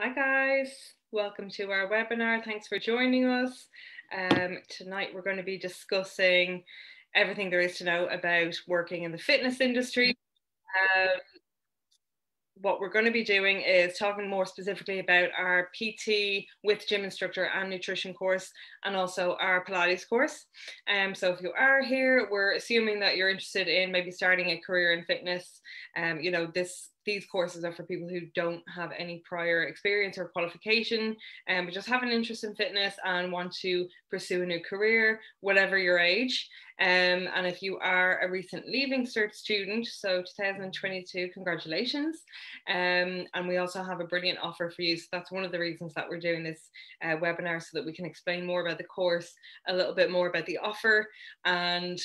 Hi guys, welcome to our webinar. Thanks for joining us. Tonight we're going to be discussing everything there is to know about working in the fitness industry. What we're going to be doing is talking more specifically about our PT with gym instructor and nutrition course, and also our Pilates course. So if you are here, we're assuming that you're interested in maybe starting a career in fitness. These courses are for people who don't have any prior experience or qualification, but just have an interest in fitness and want to pursue a new career, whatever your age. And if you are a recent Leaving Cert student, so 2022, congratulations. And we also have a brilliant offer for you. So that's one of the reasons that we're doing this webinar, so that we can explain more about the course, a little bit more about the offer, and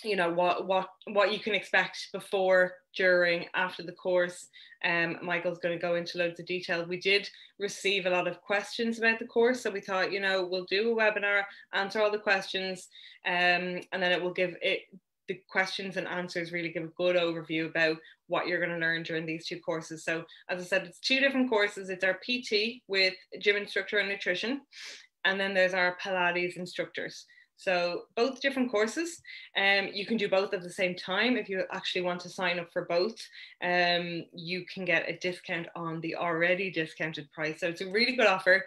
what you can expect before, during, after the course. Michael's going to go into loads of detail. We did receive a lot of questions about the course, so we thought, we'll do a webinar, answer all the questions, and then it will give it the questions and answers really give a good overview about what you're going to learn during these two courses. So as I said, it's two different courses. It's our PT with gym instructor and nutrition, and then there's our Pilates instructors. So both different courses. You can do both at the same time. If you actually want to sign up for both, you can get a discount on the already discounted price. So it's a really good offer.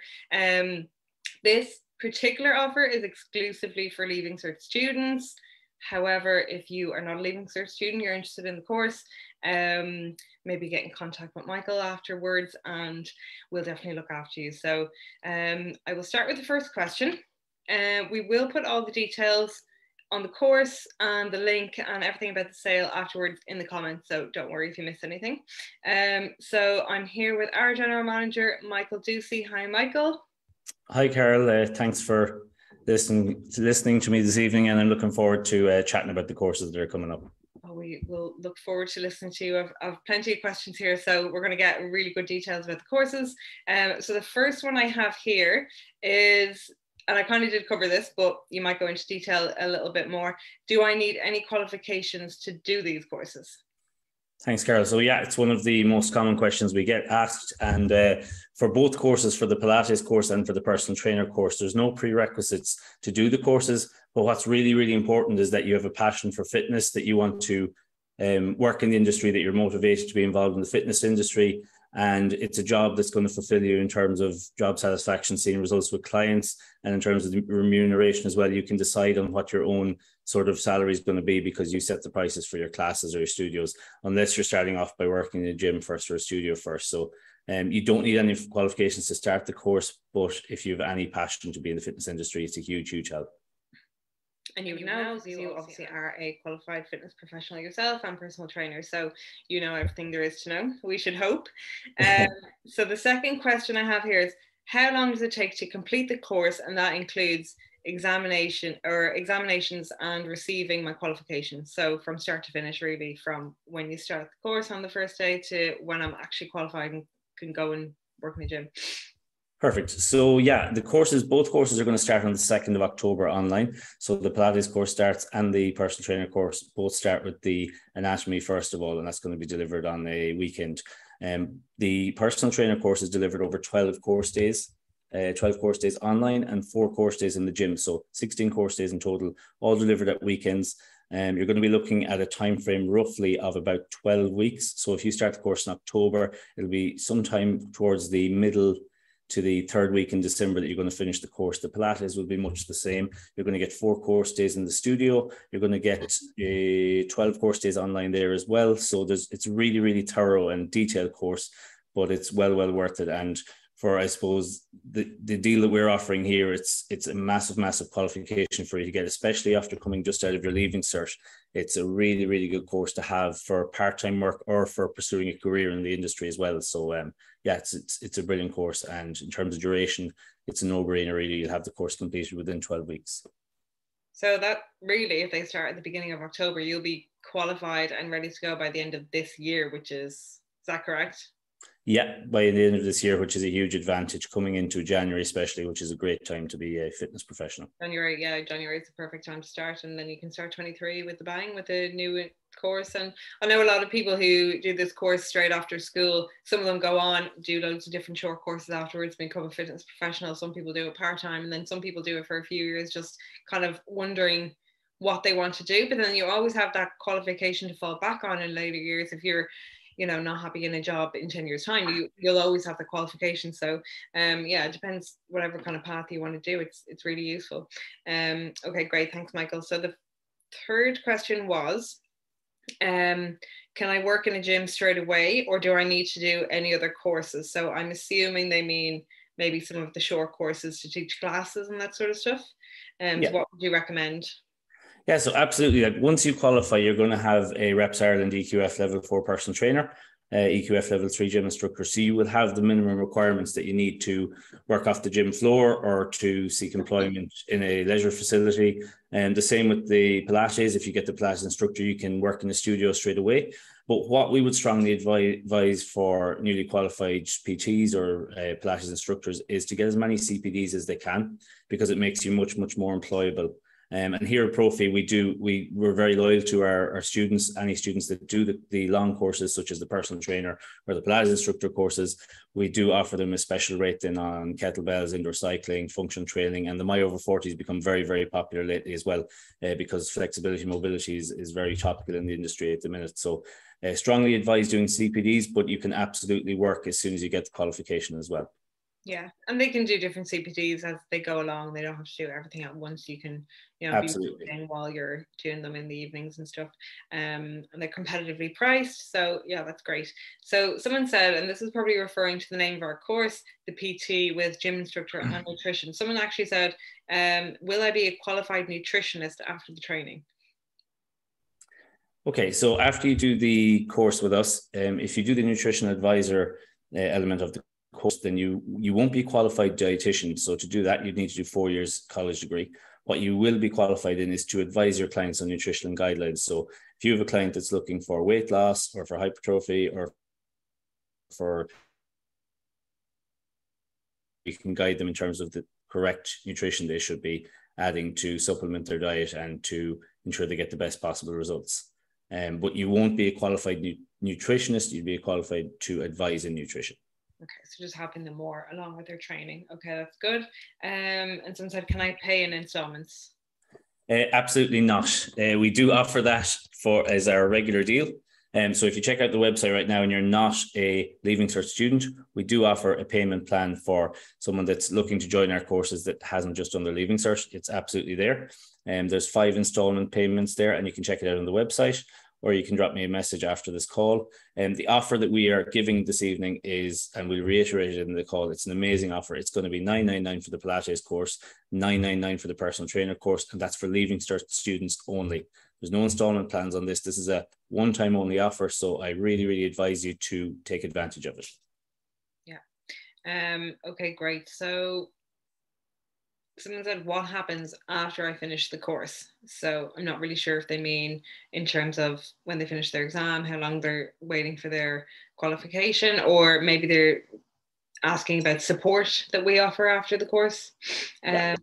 This particular offer is exclusively for Leaving Cert students. However, if you are not a Leaving Cert student, you're interested in the course, maybe get in contact with Michael afterwards and we'll definitely look after you. So I will start with the first question. We will put all the details on the course and the link and everything about the sale afterwards in the comments, so don't worry if you miss anything. So I'm here with our general manager, Michael Ducey. Hi, Michael. Hi, Carol. Thanks for listening to me this evening, and I'm looking forward to chatting about the courses that are coming up. We will look forward to listening to you. I've plenty of questions here, so we're going to get really good details about the courses. So the first one I have here is, and I kind of did cover this, but you might go into detail a little bit more. Do I need any qualifications to do these courses? Thanks, Carol. So yeah, it's one of the most common questions we get asked. And for both courses, for the Pilates course and for the personal trainer course, there's no prerequisites to do the courses. But what's really, really important is that you have a passion for fitness, that you want to work in the industry, that you're motivated to be involved in the fitness industry. And it's a job that's going to fulfill you in terms of job satisfaction, seeing results with clients, and in terms of the remuneration as well. You can decide on what your own sort of salary is going to be, because you set the prices for your classes or your studios, unless you're starting off by working in a gym first or a studio first. So you don't need any qualifications to start the course, but if you have any passion to be in the fitness industry, it's a huge, huge help. And you know, you obviously are a qualified fitness professional yourself and personal trainer, so you know everything there is to know, we should hope. So the second question I have here is, how long does it take to complete the course? And that includes examinations and receiving my qualifications. So from start to finish, really, from when you start the course on the first day to when I'm actually qualified and can go and work in the gym. Perfect. So yeah, both courses are going to start on the 2nd of October online. So the Pilates course starts and the personal trainer course both start with the anatomy first of all, and that's going to be delivered on a weekend. The personal trainer course is delivered over 12 course days online and 4 course days in the gym. So 16 course days in total, all delivered at weekends. You're going to be looking at a time frame roughly of about 12 weeks. So if you start the course in October, it'll be sometime towards the middle to the 3rd week in December that you're going to finish the course. The Pilates will be much the same. You're going to get 4 course days in the studio. You're going to get 12 course days online there as well. So it's really, really thorough and detailed course, but it's well worth it. And for, I suppose, the deal that we're offering here, it's a massive qualification for you to get, especially after coming just out of your Leaving Cert. It's a really, really good course to have for part-time work or for pursuing a career in the industry as well. So yeah, it's a brilliant course, and in terms of duration, it's a no-brainer really. You'll have the course completed within 12 weeks. So that really, if they start at the beginning of October, you'll be qualified and ready to go by the end of this year, is that correct? Yeah, by the end of this year, which is a huge advantage, coming into January especially, which is a great time to be a fitness professional. January is the perfect time to start, and then you can start 23 with the bang with a new course. And I know a lot of people who do this course straight after school. Some of them go on, do loads of different short courses afterwards, become a fitness professional. Some people do it part-time, and then some people do it for a few years, just kind of wondering what they want to do. But then you always have that qualification to fall back on in later years. If you're, you know, not happy in a job in 10 years time, you'll always have the qualification. So yeah, it depends whatever kind of path you want to do. It's really useful. Okay, great. Thanks, Michael. So the third question was, can I work in a gym straight away, or do I need to do any other courses? So I'm assuming they mean maybe some of the short courses to teach classes and that sort of stuff. Yeah. So what would you recommend? Yeah, so absolutely. Like once you qualify, you're going to have a Reps Ireland EQF level 4 personal trainer, EQF level 3 gym instructor. So you will have the minimum requirements that you need to work off the gym floor or to seek employment in a leisure facility. And the same with the Pilates. If you get the Pilates instructor, you can work in the studio straight away. But what we would strongly advise for newly qualified PTs or Pilates instructors is to get as many CPDs as they can, because it makes you much, much more employable. And here at Profi, we're very loyal to our students. Any students that do the long courses, such as the personal trainer or the Pilates instructor courses, we do offer them a special rate then on kettlebells, indoor cycling, functional training, and the My Over 40 has become very, very popular lately as well, because flexibility and mobility is very topical in the industry at the minute. So strongly advise doing CPDs, but you can absolutely work as soon as you get the qualification as well. Yeah, and they can do different CPDs as they go along. They don't have to do everything at once. You can, you know, Absolutely. be while you're doing them in the evenings and stuff. And they're competitively priced. So yeah, that's great. So someone said, and this is probably referring to the name of our course, the PT with gym instructor and nutrition. Someone actually said, will I be a qualified nutritionist after the training? Okay, so after you do the course with us, if you do the nutrition advisor element of the course, then you won't be a qualified dietitian. So to do that, you'd need to do 4 years college degree. What you will be qualified in is to advise your clients on nutritional guidelines. So if you have a client that's looking for weight loss or for hypertrophy or for, you can guide them in terms of the correct nutrition they should be adding to supplement their diet and to ensure they get the best possible results. But you won't be a qualified nutritionist, you'd be qualified to advise in nutrition. Okay, so just helping them more along with their training. Okay, that's good. And someone said, can I pay in installments? Absolutely not. We do offer that as our regular deal. So if you check out the website right now and you're not a Leaving Cert student, we do offer a payment plan for someone that's looking to join our courses that hasn't just done their Leaving Cert. It's absolutely there. There's 5 installment payments there, and you can check it out on the website, or you can drop me a message after this call. And the offer that we are giving this evening is, and we'll reiterate it in the call, it's an amazing offer. It's going to be $999 for the Pilates course, $999 for the personal trainer course, and that's for Leaving Cert students only. There's no installment plans on this. This is a one-time only offer, so I really, really advise you to take advantage of it. Yeah. Okay, great. So someone said, what happens after I finish the course? So I'm not really sure if they mean in terms of when they finish their exam, how long they're waiting for their qualification, or maybe they're asking about support that we offer after the course. Yeah,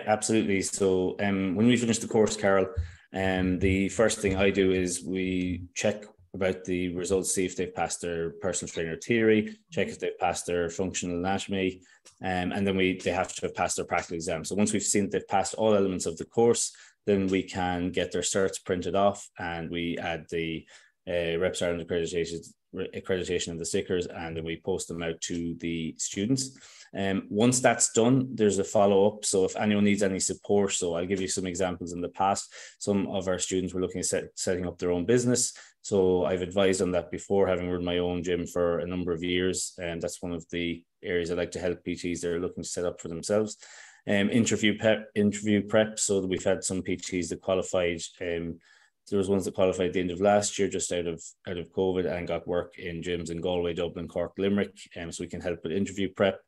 absolutely. So when we finish the course, Carol, the first thing I do is we check about the results, see if they've passed their personal trainer theory, check if they've passed their functional anatomy, and then they have to have passed their practical exam. So once we've seen that they've passed all elements of the course, then we can get their certs printed off, and we add the Reps Ireland accreditation and the stickers, and then we post them out to the students. Once that's done, there's a follow-up. So if anyone needs any support, so I'll give you some examples in the past. Some of our students were looking at setting up their own business. So I've advised on that before, having run my own gym for a number of years. And that's one of the areas I like to help PTs that are looking to set up for themselves. Interview prep. So we've had some PTs that qualified. There was ones that qualified at the end of last year, just out of COVID, and got work in gyms in Galway, Dublin, Cork, Limerick. So we can help with interview prep.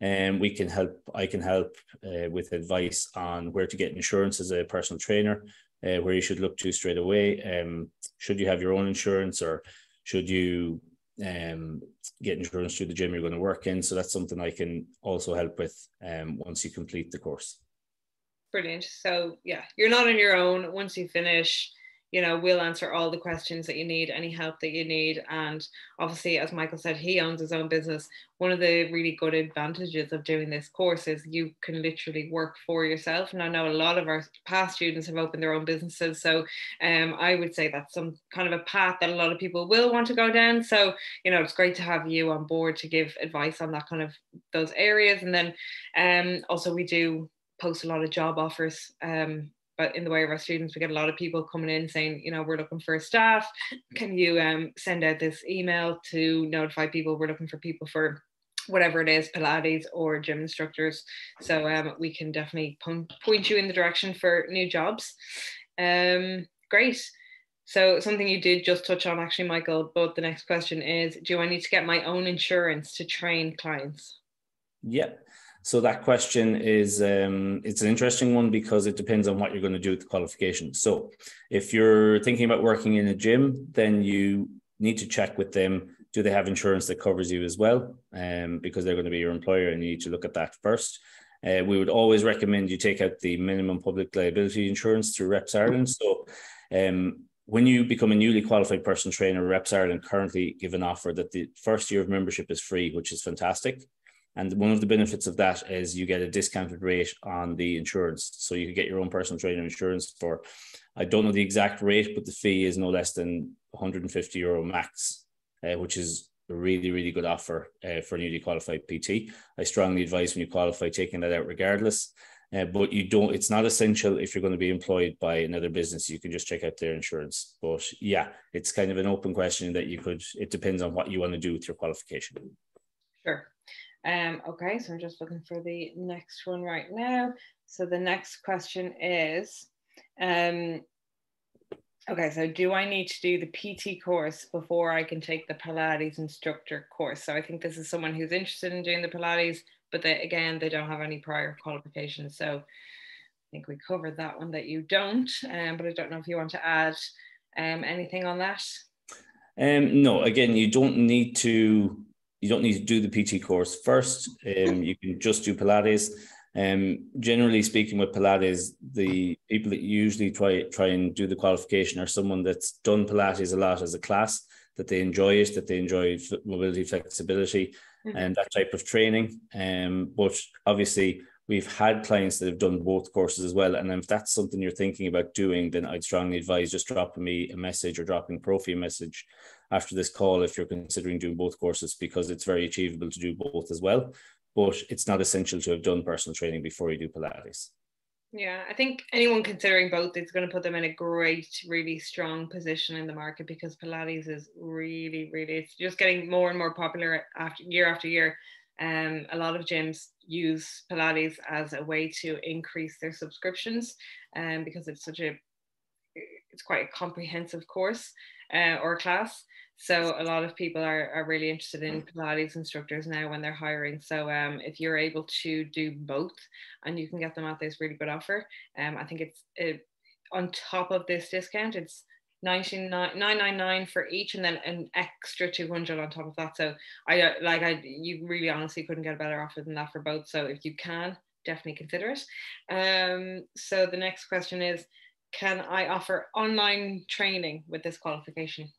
And I can help with advice on where to get insurance as a personal trainer, where you should look to straight away. Should you have your own insurance, or should you get insurance through the gym you're going to work in? So that's something I can also help with once you complete the course. Brilliant. So yeah, you're not on your own once you finish. you know, we'll answer all the questions that you need, any help that you need. And obviously, as Michael said, he owns his own business. One of the really good advantages of doing this course is you can literally work for yourself. And I know a lot of our past students have opened their own businesses. So I would say that's some kind of a path that a lot of people will want to go down. So, you know, it's great to have you on board to give advice on that kind of those areas. And then also we do post a lot of job offers. But in the way of our students, we get a lot of people coming in saying, you know, we're looking for staff. Can you send out this email to notify people we're looking for people for whatever it is, Pilates or gym instructors. So we can definitely point you in the direction for new jobs. Great. So something you did just touch on actually, Michael, but the next question is, do I need to get my own insurance to train clients? Yep. So that question is, it's an interesting one because it depends on what you're going to do with the qualification. So if you're thinking about working in a gym, then you need to check with them, do they have insurance that covers you as well? Because they're going to be your employer and you need to look at that first. We would always recommend you take out the minimum public liability insurance through Reps Ireland. So when you become a newly qualified personal trainer, Reps Ireland currently give an offer that the first year of membership is free, which is fantastic. And one of the benefits of that is you get a discounted rate on the insurance. So you can get your own personal trainer insurance for, I don't know the exact rate, but the fee is no less than €150 max, which is a really, really good offer for newly qualified PT. I strongly advise when you qualify taking that out regardless. But it's not essential if you're going to be employed by another business. You can just check out their insurance. But yeah, it's kind of an open question that it depends on what you want to do with your qualification. Sure. Okay, so I'm just looking for the next one right now. So the next question is, okay, so do I need to do the PT course before I can take the Pilates instructor course? So I think this is someone who's interested in doing the Pilates, but they don't have any prior qualifications. So I think we covered that one, that you don't, but I don't know if you want to add anything on that. No, again, you don't need to do the PT course first. You can just do Pilates. Generally speaking, with Pilates, the people that usually try and do the qualification are someone that's done Pilates a lot as a class, that they enjoy it, that they enjoy mobility, flexibility, and that type of training. But obviously, we've had clients that have done both courses as well. And if that's something you're thinking about doing, then I'd strongly advise just dropping me a message or dropping Profi a message after this call if you're considering doing both courses, because it's very achievable to do both as well. But it's not essential to have done personal training before you do Pilates. Yeah, I think anyone considering both, it's going to put them in a great, really strong position in the market, because Pilates is really, really, it's just getting more and more popular after year. A lot of gyms use Pilates as a way to increase their subscriptions, because it's quite a comprehensive course or class. So a lot of people are really interested in Pilates instructors now when they're hiring. So if you're able to do both and you can get them at this really good offer, I think it's on top of this discount, it's $999 for each, and then an extra 200 on top of that. So you really honestly couldn't get a better offer than that for both. So if you can, definitely consider it. So the next question is, can I offer online training with this qualification?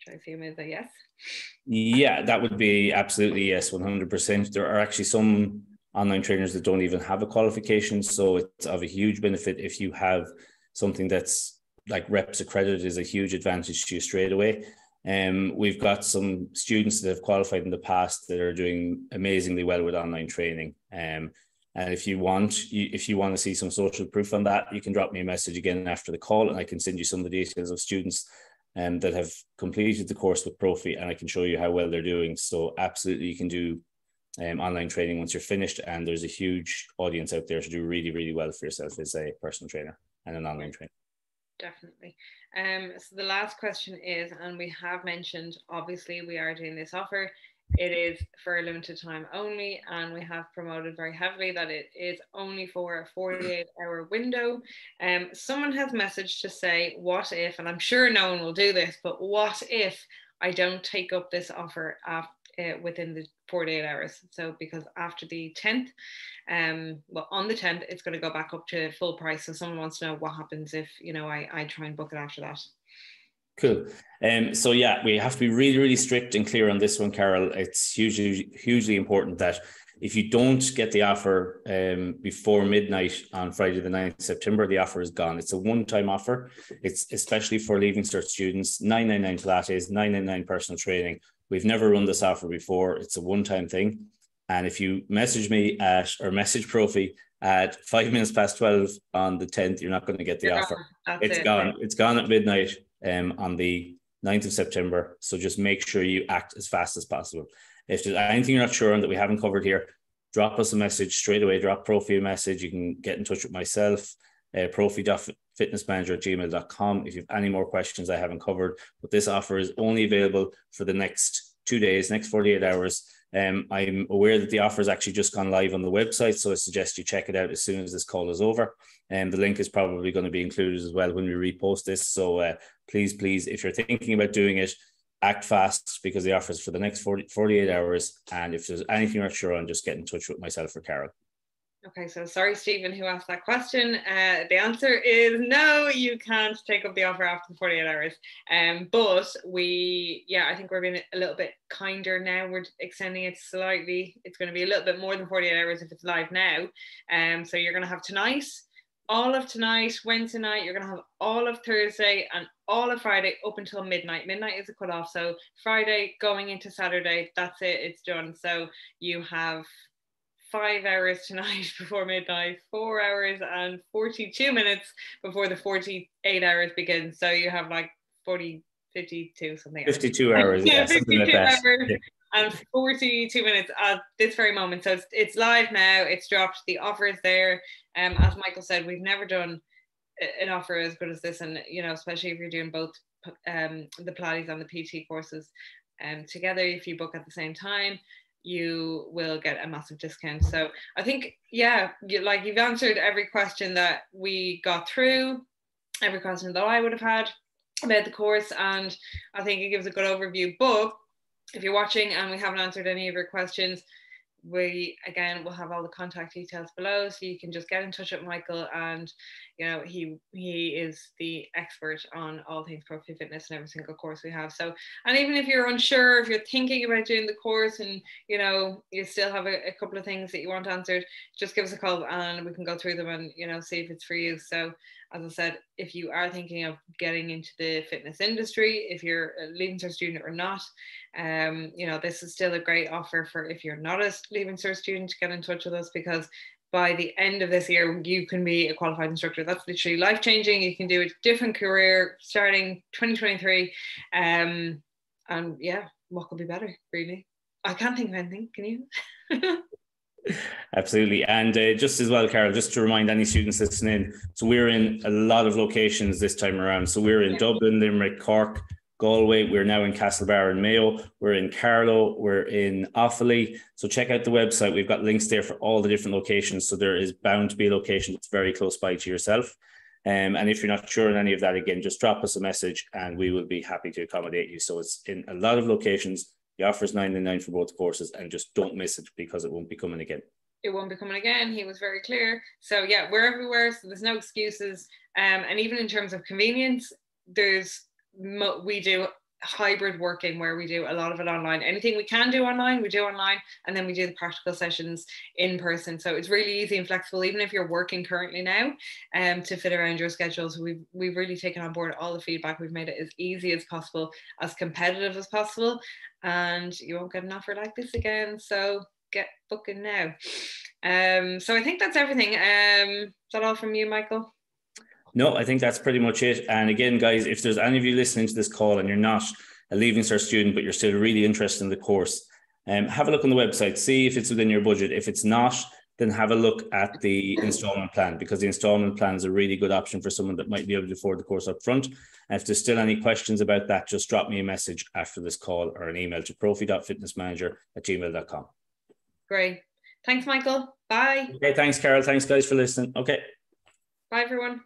Which I assume is a yes. Yeah, that would be absolutely yes, 100%. There are actually some online trainers that don't even have a qualification. So it's of a huge benefit if you have something that's like Reps accredited, is a huge advantage to you straight away. We've got some students that have qualified in the past that are doing amazingly well with online training. And if you want to see some social proof on that, you can drop me a message again after the call, and I can send you some of the details of students that have completed the course with Profi, and I can show you how well they're doing. So absolutely, you can do online training once you're finished, and there's a huge audience out there to do really, really well for yourself as a personal trainer and an online trainer. Definitely. So the last question is, and we have mentioned, obviously we are doing this offer. It is for a limited time only, and we have promoted very heavily that it is only for a 48-hour window. Someone has messaged to say, what if, and I'm sure no one will do this, but what if I don't take up this offer within the 48 hours. So because after the 10th, well, on the 10th, it's going to go back up to full price. So someone wants to know what happens if, you know, I try and book it after that. Cool. So yeah, we have to be really, really strict and clear on this one, Carol. It's hugely important that if you don't get the offer before midnight on Friday the 9th of September, the offer is gone. It's a one-time offer. It's especially for Leaving Cert students, 999 Pilates, 999 personal training. We've never run this offer before. It's a one-time thing. And if you message me or message Profi at 12 on the 10th, you're not going to get the offer. It's gone. It's gone at midnight on the 9th of September. So just make sure you act as fast as possible. If there's anything you're not sure on that we haven't covered here, drop us a message straight away. Drop Profi a message. You can get in touch with myself, profi.fitnessmanager@gmail.com if you have any more questions I haven't covered. But this offer is only available for the next 2 days, next 48 hours. I'm aware that the offer has actually just gone live on the website, so I suggest you check it out as soon as this call is over. And the link is probably going to be included as well when we repost this. So please, if you're thinking about doing it, act fast because the offer is for the next 48 hours. And if there's anything you're not sure on, just get in touch with myself or Carol. Okay, so sorry, Stephen, who asked that question. The answer is no, you can't take up the offer after the 48 hours. But I think we're being a little bit kinder now. We're extending it slightly. It's going to be a little bit more than 48 hours if it's live now. So you're going to have tonight, all of tonight, Wednesday night, you're going to have all of Thursday and all of Friday up until midnight. Midnight is a cutoff. So Friday going into Saturday, that's it, it's done. So you have 5 hours tonight before midnight, 4 hours and 42 minutes before the 48 hours begins. So you have like 52 something. 52 hours, yeah, 52 like hours and 42 minutes at this very moment. So it's live now. It's dropped. The offer is there. As Michael said, we've never done an offer as good as this, and you know, especially if you're doing both the Pilates and the PT courses together. If you book at the same time, you will get a massive discount. So I think, yeah, you've answered every question that we got through, every question that I would have had about the course, and I think it gives a good overview. But if you're watching and we haven't answered any of your questions, we again will have all the contact details below, so you can just get in touch with Michael, and you know, he is the expert on all things Profi Fitness and every single course we have. So, and even if you're unsure, if you're thinking about doing the course and you know you still have a couple of things that you want answered, just give us a call and we can go through them and you know see if it's for you. So as I said, if you are thinking of getting into the fitness industry, if you're a Leaving Cert student or not, you know, this is still a great offer for if you're not a Leaving Cert student to get in touch with us, because by the end of this year, you can be a qualified instructor. That's literally life-changing. You can do a different career starting 2023. And yeah, what could be better, really? I can't think of anything. Can you? Absolutely. And just as well, Carol, just to remind any students listening, so we're in a lot of locations this time around. So we're in Dublin, Limerick, Cork, Galway. We're now in Castlebar and Mayo. We're in Carlow. We're in Offaly. So check out the website. We've got links there for all the different locations. So there is bound to be a location that's very close by to yourself. And if you're not sure on any of that, again, just drop us a message and we will be happy to accommodate you. So it's in a lot of locations. The offer is $9.99 for both courses, and just don't miss it because it won't be coming again. It won't be coming again. He was very clear. So yeah, we're everywhere. So there's no excuses. And even in terms of convenience, we do hybrid working where we do a lot of it online. Anything we can do online, we do online, and then we do the practical sessions in person. So it's really easy and flexible, even if you're working currently now, to fit around your schedules. We've really taken on board all the feedback. We've made it as easy as possible, as competitive as possible, and you won't get an offer like this again. So get booking now. So I think that's everything. Is that all from you, Michael? No, I think that's pretty much it. And again, guys, if there's any of you listening to this call and you're not a Leaving Cert student, but you're still really interested in the course, have a look on the website, see if it's within your budget. If it's not, then have a look at the installment plan, because the installment plan is a really good option for someone that might be able to afford the course up front. And if there's still any questions about that, just drop me a message after this call or an email to profi.fitnessmanager@gmail.com. Great. Thanks, Michael. Bye. Okay, thanks, Carol. Thanks, guys, for listening. Okay. Bye, everyone.